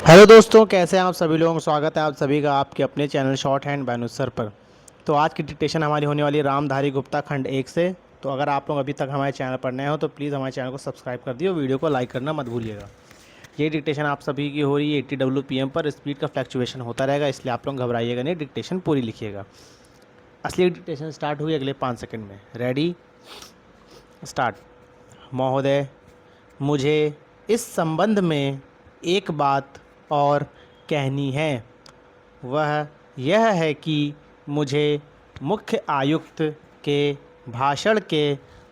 Hello दोस्तों, कैसे हैं आप सभी लोग। स्वागत है आप सभी का आपके अपने चैनल शॉर्ट हैंड बैनुस सर पर। तो आज की डिक्टेशन हमारी होने वाली है रामधारी गुप्ता खंड 1 से। तो अगर आप लोग अभी तक हमारे चैनल पर नए हो तो प्लीज़ हमारे चैनल को सब्सक्राइब कर दियो, वीडियो को लाइक करना मत भूलिएगा। ये डिक्टेशन आप सभी की हो रही है 80 WPM पर। स्पीड का फ्लैक्चुएशन होता रहेगा, इसलिए आप लोग घबराइएगा नहीं, डिक्टेशन पूरी लिखिएगा। असली डिक्टेशन स्टार्ट हुई अगले 5 सेकंड में। Ready, start. महोदय, मुझे इस संबंध में एक बात और कहनी है। वह यह है कि मुझे मुख्य आयुक्त के भाषण के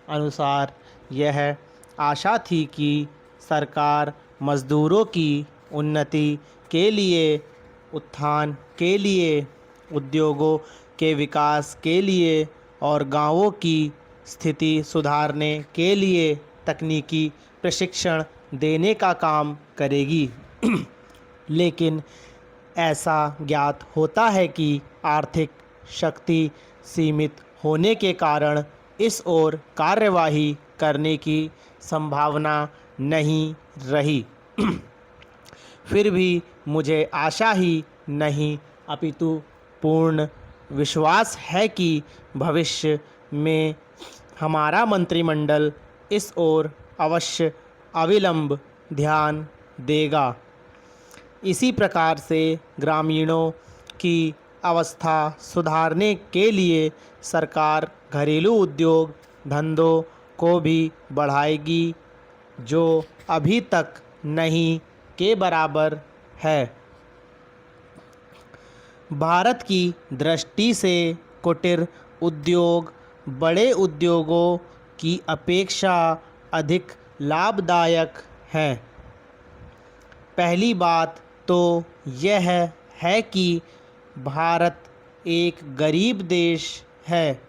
अनुसार यह आशा थी कि सरकार मज़दूरों की उन्नति के लिए, उत्थान के लिए, उद्योगों के विकास के लिए और गांवों की स्थिति सुधारने के लिए तकनीकी प्रशिक्षण देने का काम करेगी। लेकिन ऐसा ज्ञात होता है कि आर्थिक शक्ति सीमित होने के कारण इस ओर कार्यवाही करने की संभावना नहीं रही। फिर भी मुझे आशा ही नहीं अपितु पूर्ण विश्वास है कि भविष्य में हमारा मंत्रिमंडल इस ओर अवश्य अविलंब ध्यान देगा। इसी प्रकार से ग्रामीणों की अवस्था सुधारने के लिए सरकार घरेलू उद्योग धंधों को भी बढ़ाएगी, जो अभी तक नहीं के बराबर है। भारत की दृष्टि से कुटीर उद्योग बड़े उद्योगों की अपेक्षा अधिक लाभदायक हैं। पहली बात तो यह है कि भारत एक गरीब देश है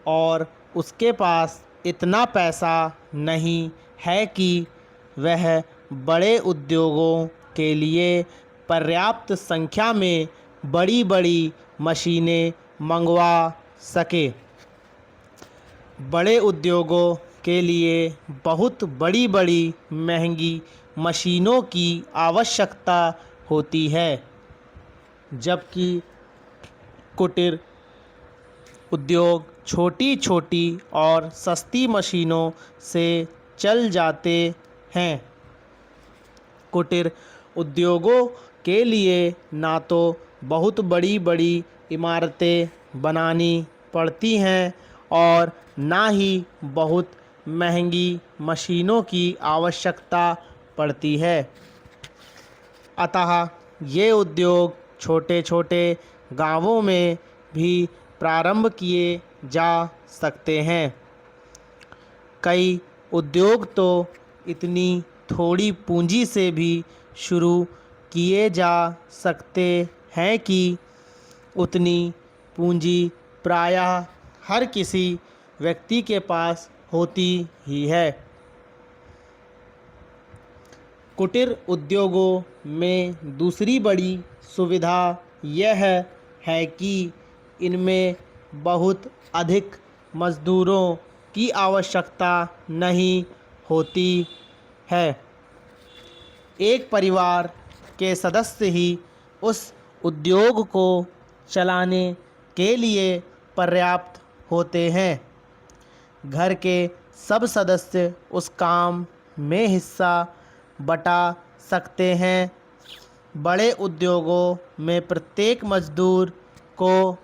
और उसके पास इतना पैसा नहीं है कि वह बड़े उद्योगों के लिए पर्याप्त संख्या में बड़ी बड़ी मशीनें मंगवा सके। बड़े उद्योगों के लिए बहुत बड़ी बड़ी महंगी मशीनों की आवश्यकता होती है, जबकि कुटीर उद्योग छोटी छोटी और सस्ती मशीनों से चल जाते हैं। कुटीर उद्योगों के लिए ना तो बहुत बड़ी बड़ी इमारतें बनानी पड़ती हैं और ना ही बहुत महंगी मशीनों की आवश्यकता पड़ती है। अतः ये उद्योग छोटे छोटे गांवों में भी प्रारंभ किए जा सकते हैं। कई उद्योग तो इतनी थोड़ी पूंजी से भी शुरू किए जा सकते हैं कि उतनी पूंजी प्रायः हर किसी व्यक्ति के पास होती ही है। कुटीर उद्योगों में दूसरी बड़ी सुविधा यह है कि इनमें बहुत अधिक मज़दूरों की आवश्यकता नहीं होती है। एक परिवार के सदस्य ही उस उद्योग को चलाने के लिए पर्याप्त होते हैं। घर के सब सदस्य उस काम में हिस्सा बटा सकते हैं। बड़े उद्योगों में प्रत्येक मजदूर को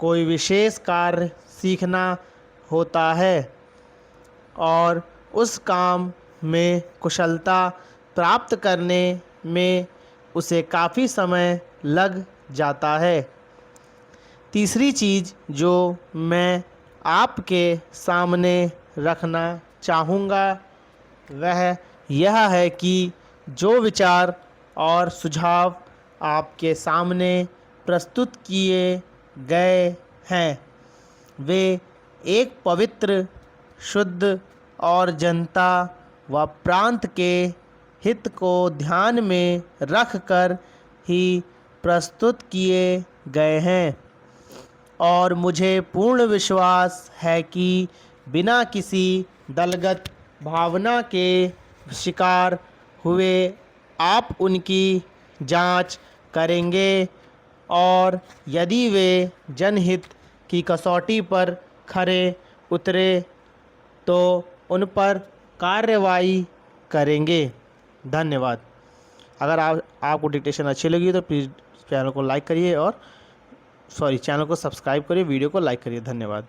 कोई विशेष कार्य सीखना होता है और उस काम में कुशलता प्राप्त करने में उसे काफ़ी समय लग जाता है। तीसरी चीज़ जो मैं आपके सामने रखना चाहूँगा वह यह है कि जो विचार और सुझाव आपके सामने प्रस्तुत किए गए हैं वे एक पवित्र, शुद्ध और जनता व प्रांत के हित को ध्यान में रखकर ही प्रस्तुत किए गए हैं और मुझे पूर्ण विश्वास है कि बिना किसी दलगत भावना के शिकार हुए आप उनकी जांच करेंगे और यदि वे जनहित की कसौटी पर खरे उतरे तो उन पर कार्रवाई करेंगे। धन्यवाद। अगर आपको डिक्टेशन अच्छी लगी तो प्लीज़ चैनल को लाइक करिए और चैनल को सब्सक्राइब करिए, वीडियो को लाइक करिए। धन्यवाद।